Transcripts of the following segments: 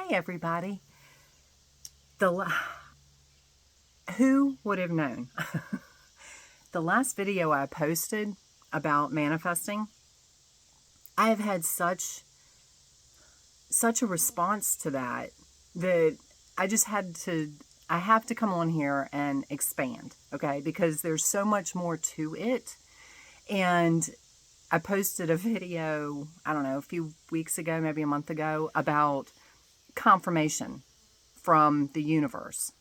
Hey everybody. Who would have known? The last video I posted about manifesting, I have had such a response to that I have to come on here and expand, okay? Because there's so much more to it. And I posted a video, I don't know, a few weeks ago, maybe a month ago, about confirmation from the universe,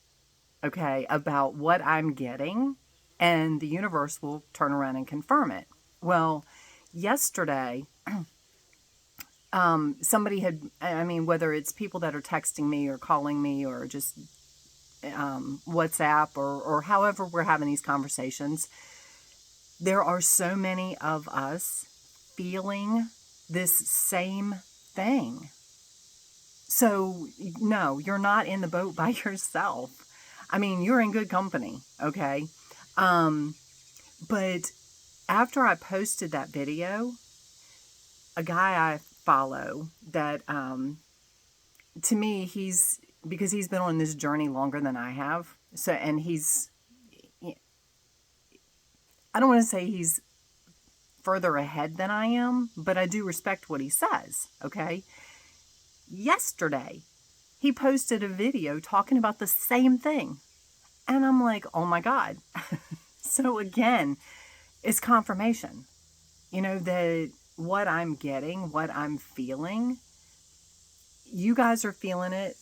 okay, about what I'm getting, and the universe will turn around and confirm it. Well, yesterday, somebody whether it's people that are texting me or calling me or just WhatsApp or however we're having these conversations, there are so many of us feeling this same thing. So, no, you're not in the boat by yourself. I mean, you're in good company, okay? But after I posted that video, a guy I follow that, to me, because he's been on this journey longer than I have. So, and I don't want to say he's further ahead than I am, but I do respect what he says, okay? Yesterday, he posted a video talking about the same thing. And I'm like, oh my God. So again, it's confirmation, that what I'm getting, what I'm feeling, you guys are feeling it.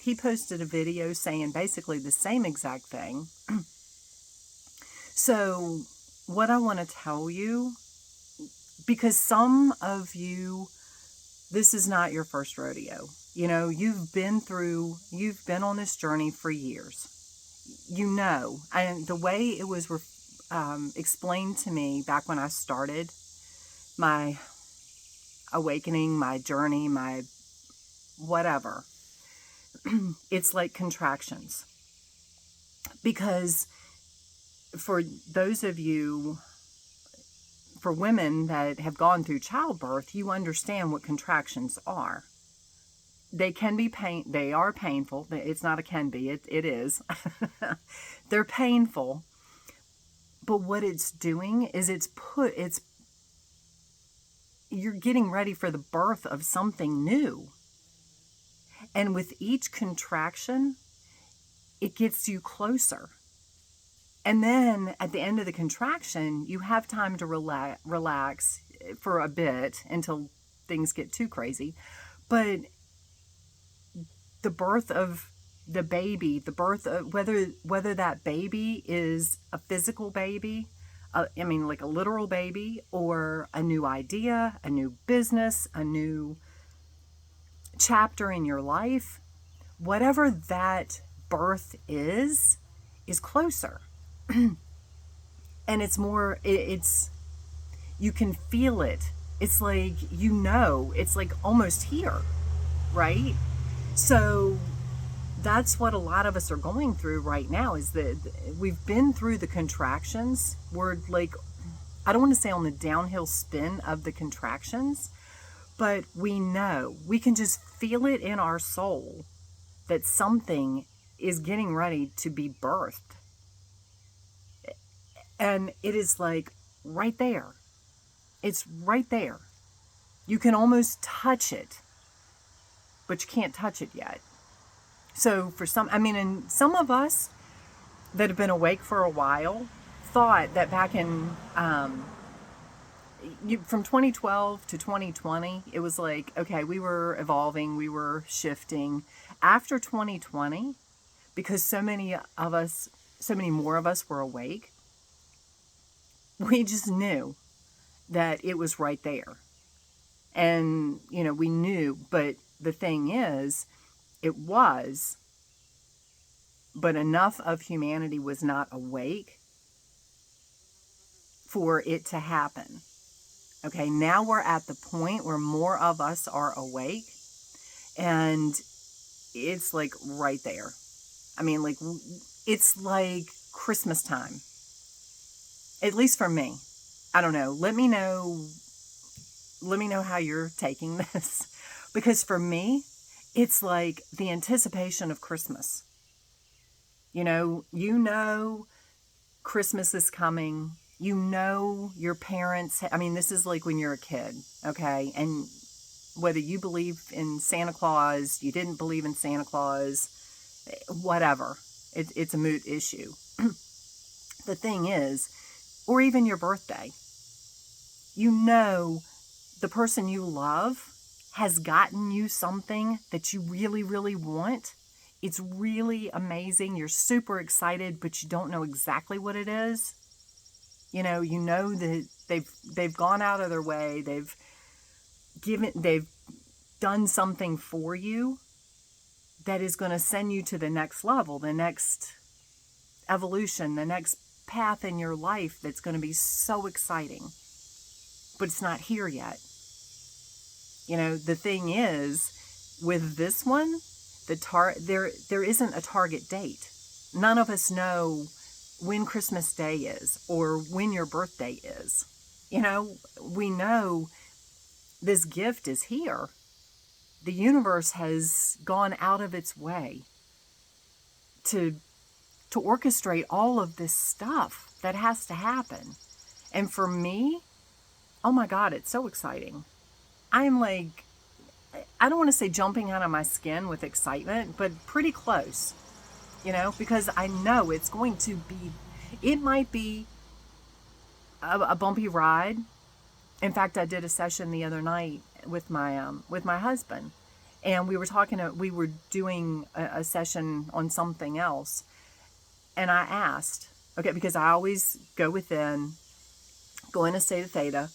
He posted a video saying basically the same exact thing. So what I want to tell you, because some of you, this is not your first rodeo. You've been on this journey for years. And the way it was explained to me back when I started my awakening, my journey, my whatever, it's like contractions. Because for those of you, for women that have gone through childbirth, you understand what contractions are. They can be they are painful. It's not a can be, it is. They're painful. But what it's doing is you're getting ready for the birth of something new. And with each contraction, it gets you closer. And then at the end of the contraction, you have time to relax for a bit until things get too crazy. But the birth of the baby, the birth of whether that baby is a physical baby, like a literal baby, or a new idea, a new business, a new chapter in your life, whatever that birth is closer. And it's more, you can feel it. It's like, it's like almost here, right? So that's what a lot of us are going through right now, is that we've been through the contractions. We're like, I don't want to say on the downhill spin of the contractions, but we can just feel it in our soul that something is getting ready to be birthed. And it is like right there. It's right there. You can almost touch it, but you can't touch it yet. So for and some of us that have been awake for a while thought that back in, from 2012 to 2020, it was like, okay, we were evolving, we were shifting. After 2020, because so many more of us were awake, we just knew that it was right there. And, we knew, but the thing is, but enough of humanity was not awake for it to happen. Okay, now we're at the point where more of us are awake, and it's like right there. It's like Christmas time. At least for me. I don't know. Let me know how you're taking this. Because for me, it's like the anticipation of Christmas. You know Christmas is coming. You know your parents, I mean, this is like when you're a kid, okay? And whether you believe in Santa Claus, you didn't believe in Santa Claus, whatever, it's a moot issue. The thing is, or even your birthday, you know the person you love has gotten you something that you really, really want. It's really amazing. You're super excited, but you don't know exactly what it is. You know that they've gone out of their way. They've done something for you that is going to send you to the next level, the next evolution, the next path in your life that's going to be so exciting. But it's not here yet. The thing is, with this one, there isn't a target date. None of us know when Christmas Day is or when your birthday is. We know this gift is here. The universe has gone out of its way to orchestrate all of this stuff that has to happen. And for me, oh my God, it's so exciting. I'm like, I don't want to say jumping out of my skin with excitement, but pretty close, because I know it's going to be, it might be a bumpy ride. In fact, I did a session the other night with my husband, and we were doing a session on something else. And I asked, okay, because I always go in a state of theta,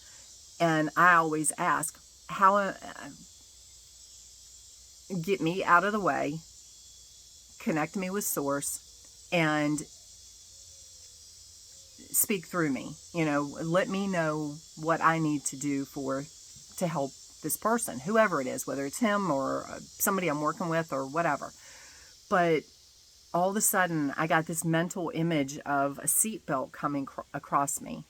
and I always ask, how get me out of the way, connect me with source, and speak through me. Let me know what I need to do to help this person, whoever it is, whether it's him or somebody I'm working with or whatever. But all of a sudden, I got this mental image of a seatbelt coming across me,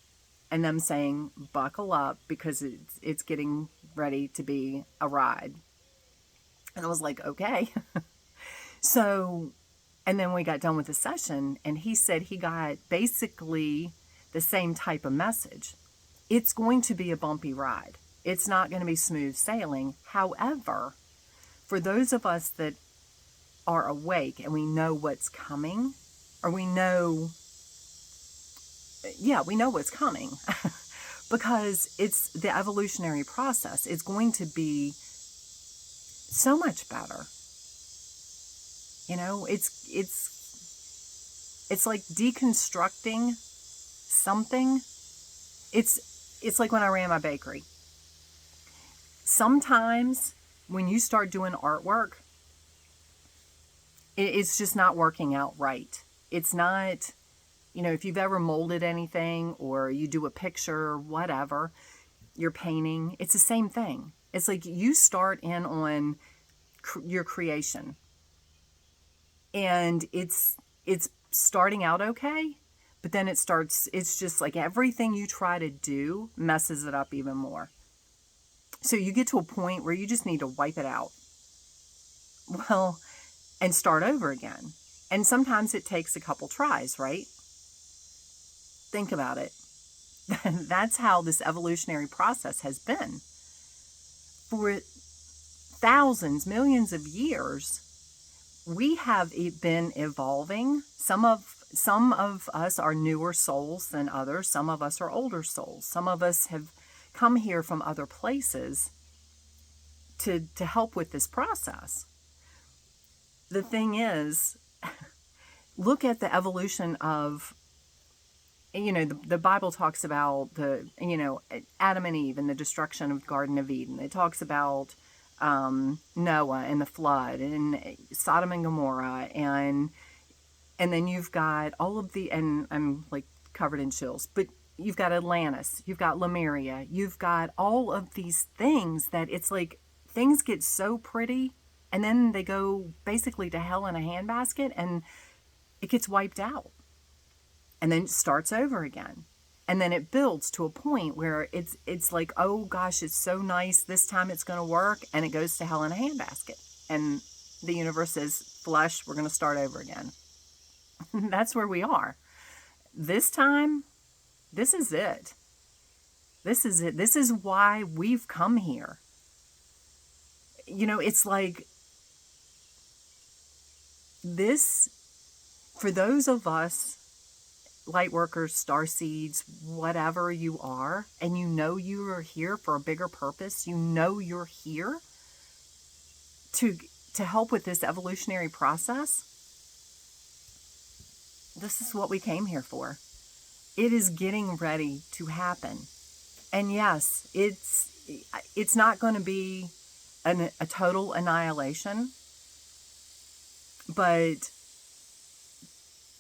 and them saying, "Buckle up, because it's getting ready to be a ride." And I was like, okay. So, and then we got done with the session, and he said he got basically the same type of message. It's going to be a bumpy ride. It's not going to be smooth sailing. However, for those of us that are awake and we know what's coming, or we know what's coming, because it's the evolutionary process. It's going to be so much better. It's like deconstructing something. It's like when I ran my bakery. Sometimes when you start doing artwork, it's just not working out right. It's not, if you've ever molded anything, or you do a picture or whatever, you're painting, it's the same thing. It's like you start in on your creation, and it's starting out okay, but then it's just like everything you try to do messes it up even more. So you get to a point where you just need to wipe it out. Well, and start over again. And sometimes it takes a couple tries, right? Think about it. That's how this evolutionary process has been. For thousands, millions of years, we have been evolving. Some of us are newer souls than others. Some of us are older souls. Some of us have come here from other places to help with this process. The thing is, look at the evolution of, the Bible talks about Adam and Eve and the destruction of the Garden of Eden. It talks about Noah and the flood, and Sodom and Gomorrah, and then you've got all of and I'm like covered in chills, but you've got Atlantis, you've got Lemuria, you've got all of these things that it's like things get so pretty, and then they go basically to hell in a handbasket, and it gets wiped out, and then it starts over again. And then it builds to a point where it's like, oh gosh, it's so nice, this time it's going to work, and it goes to hell in a handbasket. and the universe says, flush, we're going to start over again. That's where we are. This time, this is it. This is it. This is why we've come here. It's like this, for those of us, light workers, star seeds, whatever you are, and you are here for a bigger purpose, you're here to help with this evolutionary process. This is what we came here for. It is getting ready to happen. And yes, it's not going to be a total annihilation, but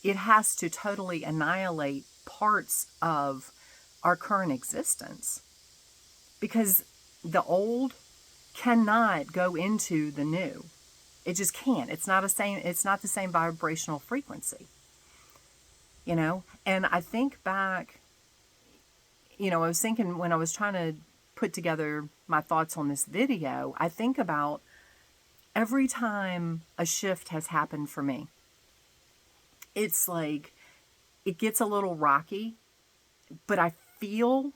it has to totally annihilate parts of our current existence, because the old cannot go into the new. It just can't. It's not the same vibrational frequency. And I think back, I was thinking when I was trying to put together my thoughts on this video, I think about every time a shift has happened for me. It's like it gets a little rocky, but I feel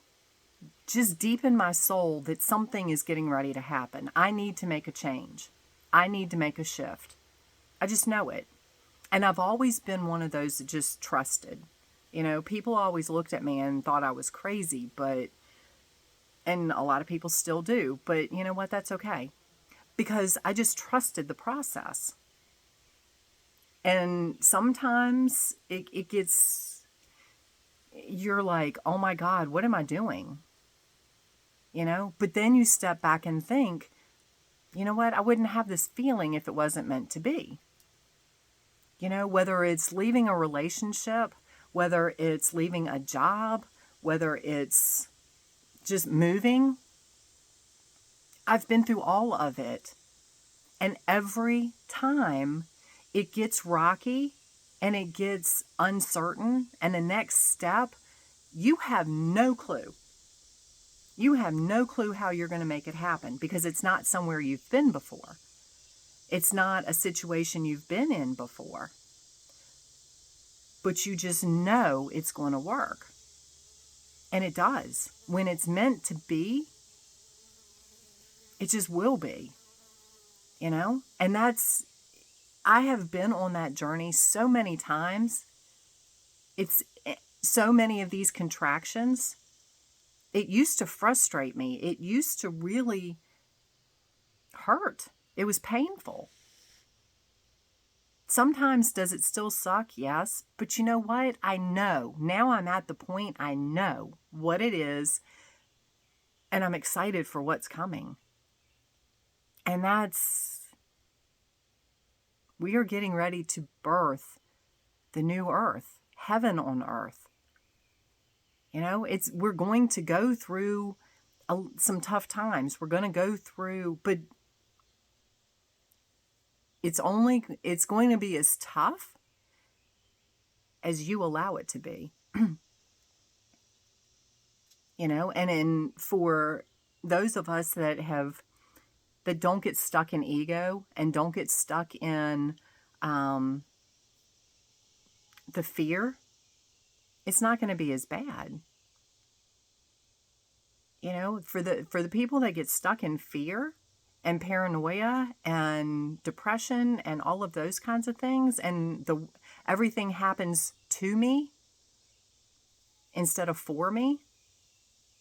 just deep in my soul that something is getting ready to happen. I need to make a change. I need to make a shift. I just know it. And I've always been one of those that just trusted. People always looked at me and thought I was crazy, and a lot of people still do, but you know what? That's okay. Because I just trusted the process. And sometimes it gets, you're like, oh my God, what am I doing? But then you step back and think, you know what? I wouldn't have this feeling if it wasn't meant to be. Whether it's leaving a relationship, whether it's leaving a job, whether it's just moving. I've been through all of it. And every time it gets rocky and it gets uncertain, and the next step, you have no clue. You have no clue how you're going to make it happen, because it's not somewhere you've been before. It's not a situation you've been in before. But you just know it's going to work. And it does. When it's meant to be, it just will be. And I have been on that journey so many times. It's so many of these contractions. It used to frustrate me. It used to really hurt. It was painful. Sometimes does it still suck? Yes. But you know what? I know. Now I'm at the point I know what it is. And I'm excited for what's coming. And we are getting ready to birth the new earth, heaven on earth. We're going to go through some tough times. We're going to go through, but it's going to be as tough as you allow it to be. And for those of us that don't get stuck in ego and don't get stuck in the fear, it's not going to be as bad. For the people that get stuck in fear and paranoia and depression and all of those kinds of things, and everything happens to me instead of for me,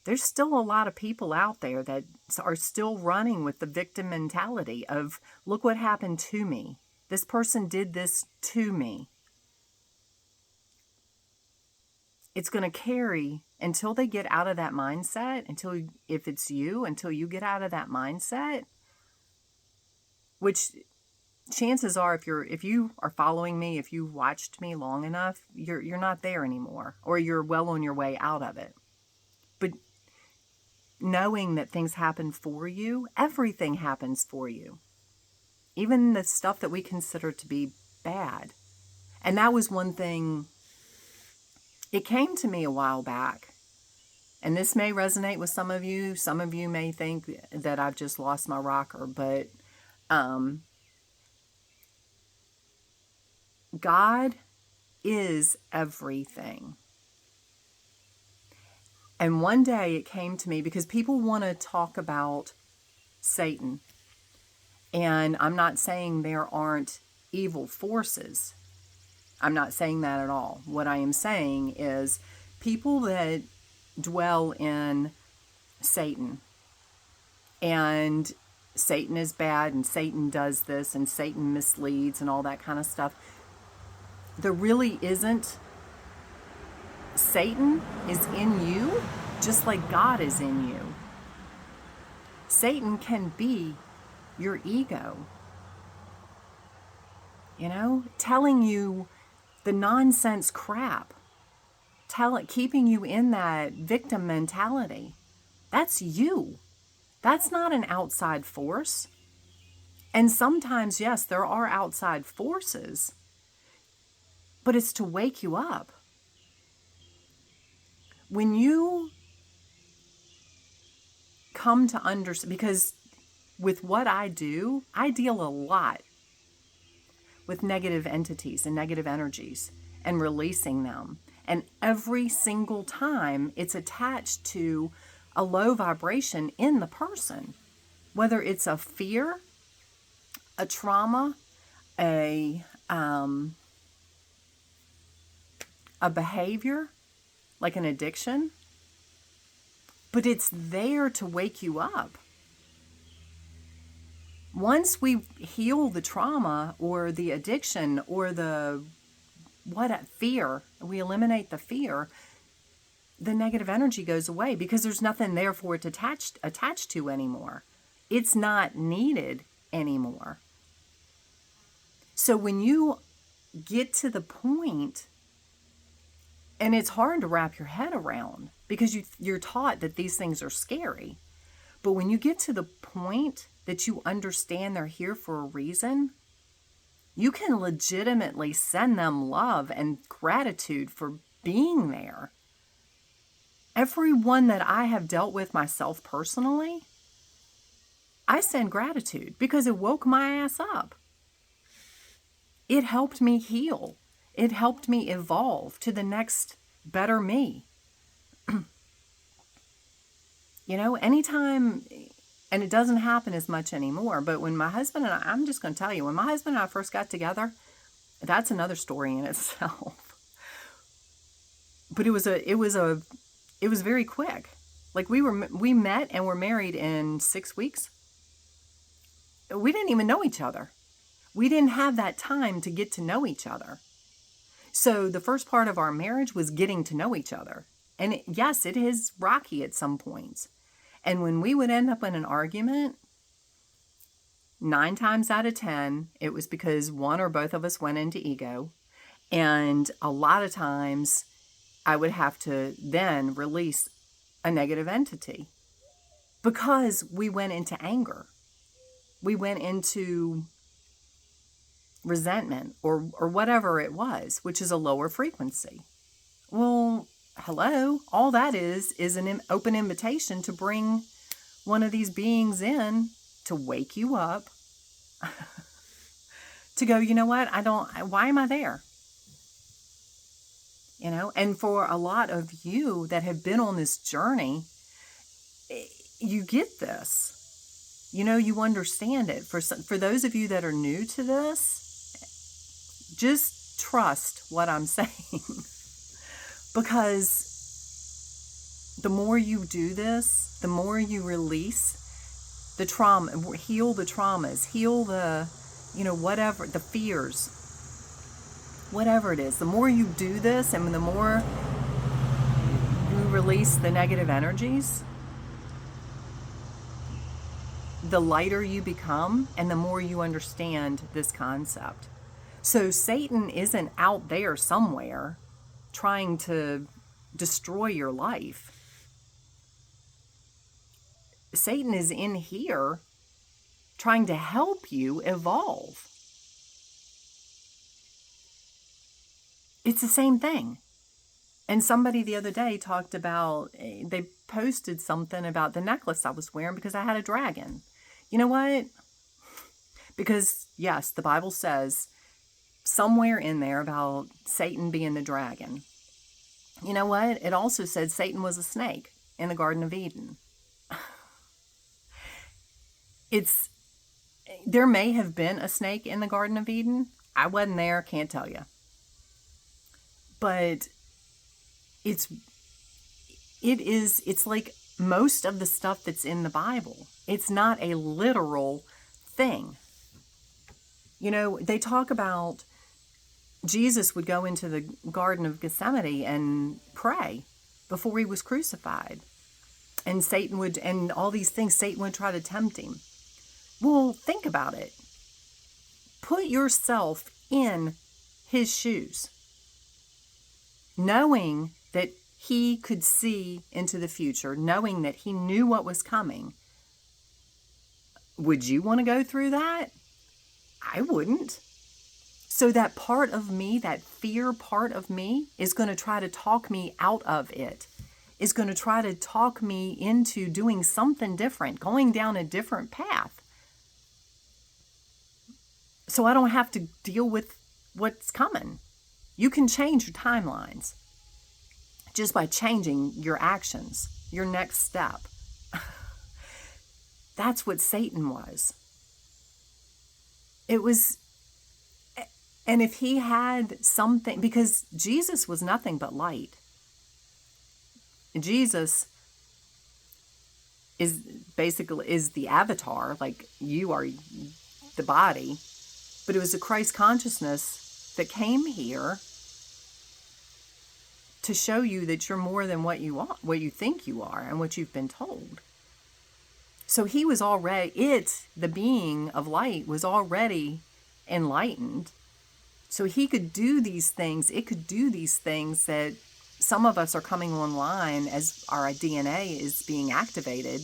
there's still a lot of people out there that are still running with the victim mentality of, look what happened to me. This person did this to me. It's going to carry until they get out of that mindset, until you get out of that mindset, which chances are, if you are following me, if you've watched me long enough, you're not there anymore, or you're well on your way out of it. But knowing that things happen for you, everything happens for you. Even the stuff that we consider to be bad. And that was one thing, it came to me a while back. And this may resonate with some of you. Some of you may think that I've just lost my rocker, but God is everything. And one day it came to me because people want to talk about Satan. And I'm not saying there aren't evil forces. I'm not saying that at all. What I am saying is people that dwell in Satan, and Satan is bad, and Satan does this, and Satan misleads, and all that kind of stuff. There really isn't. Satan is in you just like God is in you. Satan can be your ego, telling you the nonsense crap, keeping you in that victim mentality. That's you. That's not an outside force. And sometimes, yes, there are outside forces, but it's to wake you up. When you come to understand, because with what I do, I deal a lot with negative entities and negative energies and releasing them. And every single time it's attached to a low vibration in the person, whether it's a fear, a trauma, a behavior, like an addiction, but it's there to wake you up. Once we heal the trauma or the addiction or the fear, we eliminate the fear, the negative energy goes away because there's nothing there for it to attach to anymore. It's not needed anymore. So when you get to the point, and it's hard to wrap your head around because you're taught that these things are scary, but when you get to the point that you understand they're here for a reason, you can legitimately send them love and gratitude for being there. Everyone that I have dealt with myself personally, I send gratitude because it woke my ass up. It helped me heal. It helped me evolve to the next better me. Anytime, and it doesn't happen as much anymore, but when my husband and I'm just going to tell you, when my husband and I first got together, that's another story in itself. But it was very quick. Like we met and were married in 6 weeks. We didn't even know each other. We didn't have that time to get to know each other. So the first part of our marriage was getting to know each other. And yes, it is rocky at some points. And when we would end up in an argument, 9 times out of 10, it was because one or both of us went into ego. And a lot of times I would have to then release a negative entity because we went into anger. We went into resentment or whatever it was, which is a lower frequency. Well, hello, all that is an open invitation to bring one of these beings in to wake you up, to go, you know what, why am I there? And for a lot of you that have been on this journey, you get this. You understand it. For those of you that are new to this, just trust what I'm saying. Because the more you do this, the more you release the trauma, heal the traumas, heal the, whatever, the fears, whatever it is. The more you do this and the more you release the negative energies, the lighter you become and the more you understand this concept. So Satan isn't out there somewhere trying to destroy your life. Satan is in here trying to help you evolve. It's the same thing. And somebody the other day talked about, they posted something about the necklace I was wearing because I had a dragon. You know what? Because yes, the Bible says somewhere in there about Satan being the dragon. You know what? It also said Satan was a snake in the Garden of Eden. There may have been a snake in the Garden of Eden. I wasn't there, can't tell you. But it's like most of the stuff that's in the Bible. It's not a literal thing. You know, they talk about Jesus would go into the Garden of Gethsemane and pray before he was crucified. And Satan would, and all these things, Satan would try to tempt him. Well, think about it. Put yourself in his shoes, knowing that he could see into the future, knowing that he knew what was coming. Would you want to go through that? I wouldn't. So that part of me, that fear part of me, is going to try to talk me out of it, is going to try to talk me into doing something different, going down a different path. So I don't have to deal with what's coming. You can change your timelines just by changing your actions, your next step. That's what Satan was. It was, and if he had something, because Jesus was nothing but light. Jesus is the avatar, like you are the body, but it was the Christ consciousness that came here to show you that you're more than what you are, what you think you are, and what you've been told. So he was already, the being of light, was already enlightened. So he could do these things. It could do these things that some of us are coming online as our DNA is being activated,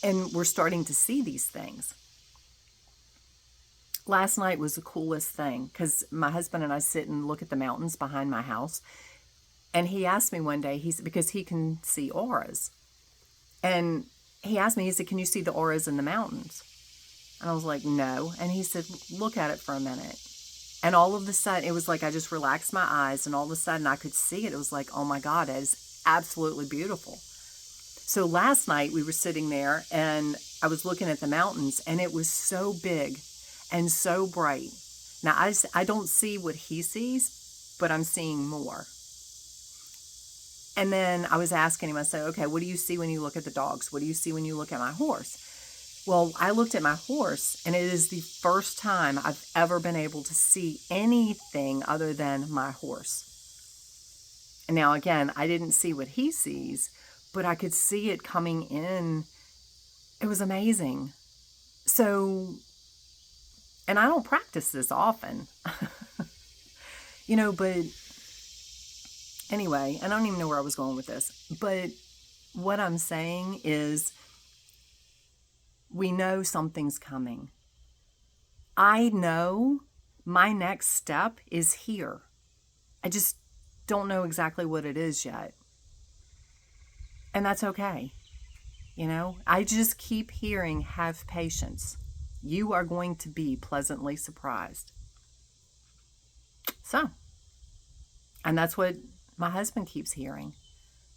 and we're starting to see these things. Last night was the coolest thing because my husband and I sit and look at the mountains behind my house. And he asked me one day, because he can see auras. And he asked me, he said, can you see the auras in the mountains? And I was like, no. And he said, look at it for a minute. And all of a sudden, it was like I just relaxed my eyes, and all of a sudden I could see it. It was like, oh my God, that is absolutely beautiful. So last night we were sitting there and I was looking at the mountains, and it was so big and so bright. Now, I don't see what he sees, but I'm seeing more. And then I was asking him, I said, okay, what do you see when you look at the dogs? What do you see when you look at my horse? Well, I looked at my horse, and it is the first time I've ever been able to see anything other than my horse. And now, again, I didn't see what he sees, but I could see it coming in. It was amazing. So, and I don't practice this often, but anyway, I don't even know where I was going with this, but what I'm saying is we know something's coming. I know my next step is here. I just don't know exactly what it is yet. And that's okay. I just keep hearing, have patience. You are going to be pleasantly surprised. So, and that's what my husband keeps hearing.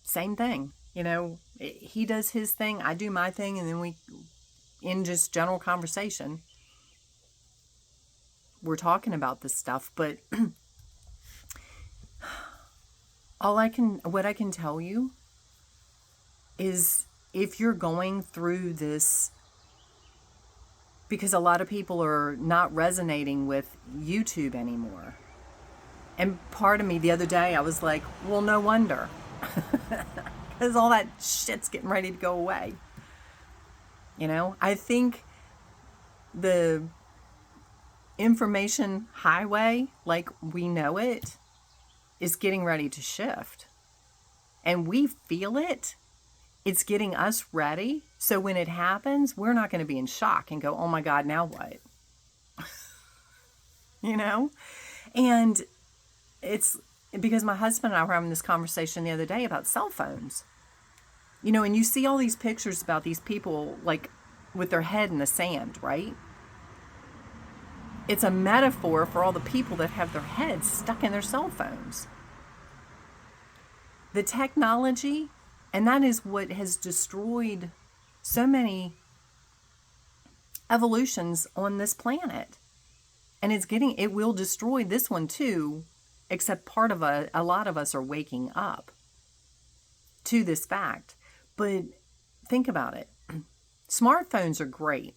Same thing. He does his thing, I do my thing, and then in just general conversation, we're talking about this stuff. But what I can tell you is, if you're going through this, because a lot of people are not resonating with YouTube anymore. And part of me the other day, I was like, well, no wonder. Because all that shit's getting ready to go away. I think the information highway, like we know it, is getting ready to shift. And we feel it. It's getting us ready. So when it happens, we're not going to be in shock and go, oh my God, now what? And it's because my husband and I were having this conversation the other day about cell phones. And you see all these pictures about these people like with their head in the sand, right? It's a metaphor for all the people that have their heads stuck in their cell phones. The technology, and that is what has destroyed so many evolutions on this planet. And it will destroy this one too, except a lot of us are waking up to this fact. But think about it. Smartphones are great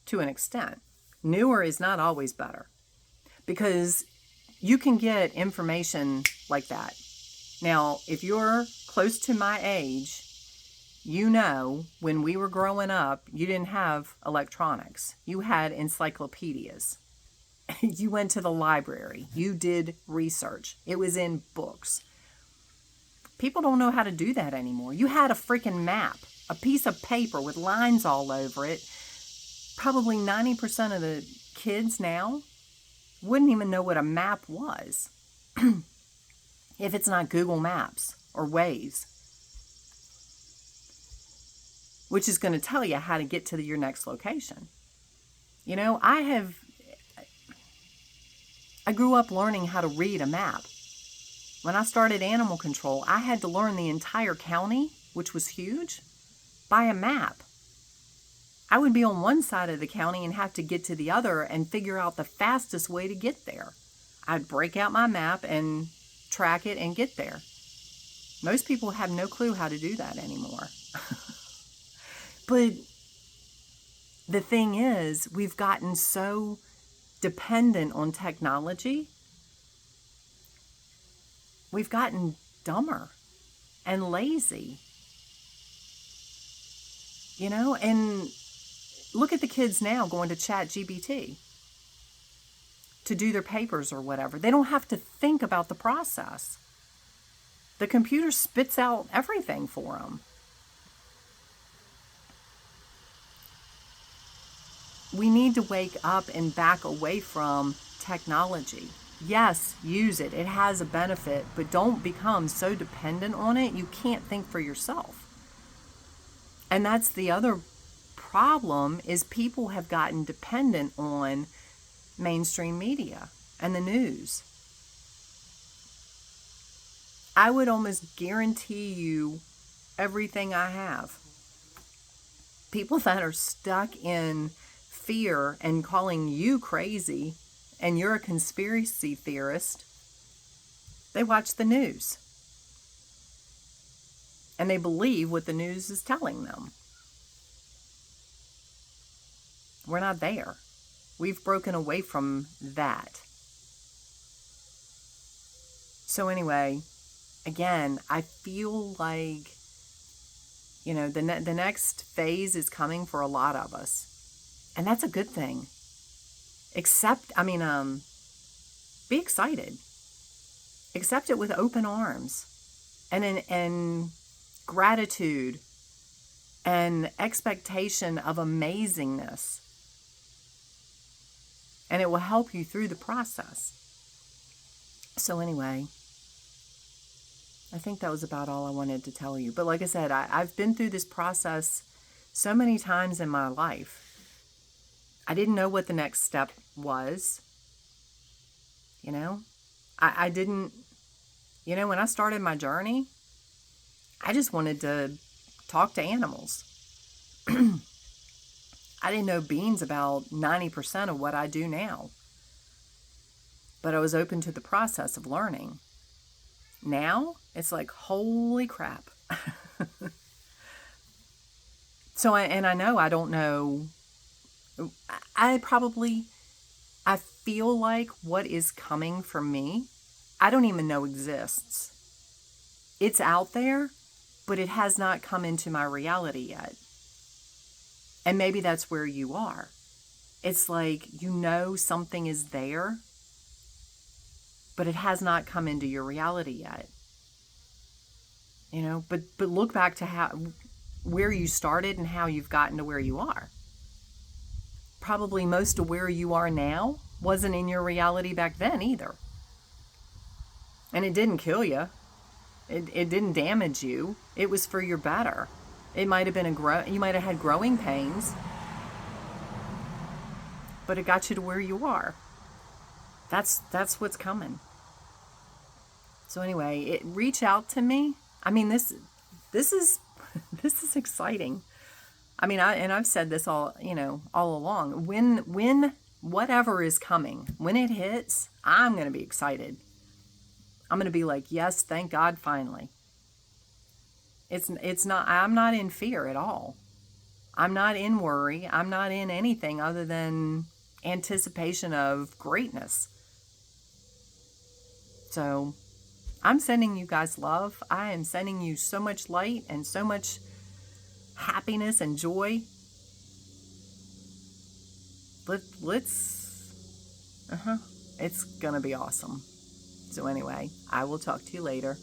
to an extent. Newer is not always better because you can get information like that. Now, if you're close to my age, you know when we were growing up, you didn't have electronics. You had encyclopedias. You went to the library. You did research. It was in books. People don't know how to do that anymore. You had a freaking map, a piece of paper with lines all over it. Probably 90% of the kids now wouldn't even know what a map was if it's not Google Maps or Waze, which is going to tell you how to get to your next location. You know, I grew up learning how to read a map. When I started animal control, I had to learn the entire county, which was huge, by a map. I would be on one side of the county and have to get to the other and figure out the fastest way to get there. I'd break out my map and track it and get there. Most people have no clue how to do that anymore. But the thing is, we've gotten so dependent on technology. We've gotten dumber and lazy. You know, and look at the kids now going to ChatGPT to do their papers or whatever. They don't have to think about the process. The computer spits out everything for them. We need to wake up and back away from technology. Yes, use it. It has a benefit, but don't become so dependent on it you can't think for yourself. And that's the other problem, is people have gotten dependent on mainstream media and the news. I would almost guarantee you everything I have. People that are stuck in fear and calling you crazy and you're a conspiracy theorist, they watch the news. And they believe what the news is telling them. We're not there. We've broken away from that. So anyway, again, I feel like, you know, the next phase is coming for a lot of us. And that's a good thing. Be excited. Accept it with open arms and gratitude and expectation of amazingness. And it will help you through the process. So anyway, I think that was about all I wanted to tell you. But like I said, I've been through this process so many times in my life. I didn't know what the next step was. You know, I didn't, you know, when I started my journey, I just wanted to talk to animals. I didn't know beans about 90% of what I do now. But I was open to the process of learning. Now, it's like, holy crap. So, I know I don't know. I feel like what is coming for me, I don't even know exists. It's out there, but it has not come into my reality yet. And maybe that's where you are. It's like, you know something is there, but it has not come into your reality yet. You know, but look back to where you started and how you've gotten to where you are. Probably most of where you are now wasn't in your reality back then either. And it didn't kill you. It didn't damage you. It was for your better. It might have been you might have had growing pains. but it got you to where you are. That's what's coming. So anyway, reach out to me. I mean, this is this is exciting. I mean, I've said this all along. When whatever is coming, when it hits, I'm going to be excited. I'm going to be like, yes, thank God, finally. It's not. I'm not in fear at all. I'm not in worry. I'm not in anything other than anticipation of greatness. So I'm sending you guys love. I am sending you so much light and so much happiness and joy. Let's it's gonna be awesome. So anyway, I will talk to you later.